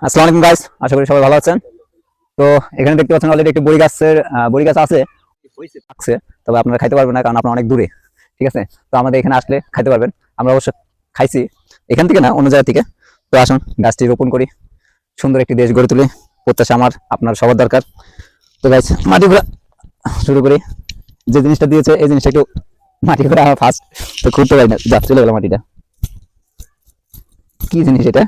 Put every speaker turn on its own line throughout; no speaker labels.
আসসালামু আলাইকুম গাইস, আশা করি সবাই ভালো আছেন। তো এখানে দেখতে পাচ্ছেন অলরেডি একটি বড়ি গাছ আছে, থাকছে, তবে আপনারা খাইতে পারবেন না কারণ আপনারা অনেক দূরে। ঠিক আছে, তো আমাদের এখানে আসলে খাইতে পারবেন। আমরা অবশ্য খাইছি এখান থেকে না, অন্য জায়গা থেকে। তো আসুন গাছটি রোপণ করি, সুন্দর একটি দেশ গড়ে তুলি, প্রত্যাশা আমার আপনার সবার দরকার। তো গাইস মাটি ঘোরা শুরু করি। যে জিনিসটা দিয়েছে এই জিনিসটা একটু মাটি ঘোরা আমার ফার্স্ট, তো খুঁজতে পারি না, যা চলে গেল মাটিটা। কি জিনিস এটা?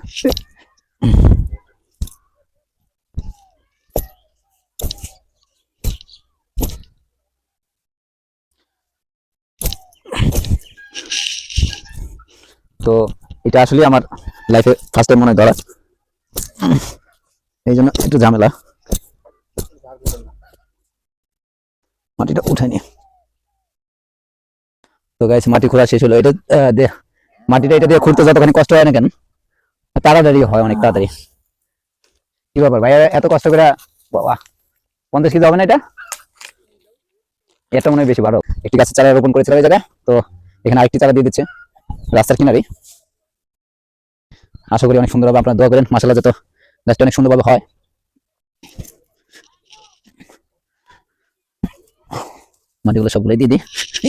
তো এটা আসলে আমার লাইফে ফার্স্ট টাইম মনে হয় ধরা, এই জন্য একটু ঝামেলা। মাটিটা উঠাই নি। তো গাইস মাটি খোঁড়া শেষ হলো। এটা মাটিটা এটা দিয়ে খুঁড়তে যতখানি কষ্ট হয় না কেন, তাড়াতাড়ি হয়, অনেক তাড়াতাড়ি। কি ব্যাপার ভাই, এত কষ্ট করে? বাবা, 50 কেজি হবে না এটা? এটা মনে হয় বেশি বারো। একটি গাছের চারা রোপণ করেছিলাম এই জায়গায়, তো এখানে আরেকটি চারা দিয়ে দিচ্ছে রাস্তার কিনারে। আশা করি অনেক সুন্দর হবে, আপনারা দোয়া করেন মাশাআল্লাহ যত গাছটা অনেক সুন্দরভাবে হয়। মাটিগুলো সবগুলোই দিয়ে দিই,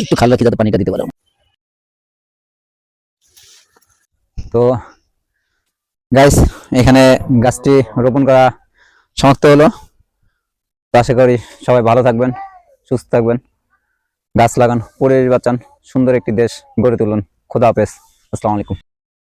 একটু খাল রাখি যাতে পানিটা দিতে পারো। তো গাইস এখানে গাছটি রোপণ করা সমাপ্ত হলো। তো আশা করি সবাই ভালো থাকবেন, সুস্থ থাকবেন, গাছ লাগান, পরিবেশ বাঁচান, সুন্দর একটি দেশ গড়ে তুলুন। খোদা হাফেজ, আসসালামু আলাইকুম।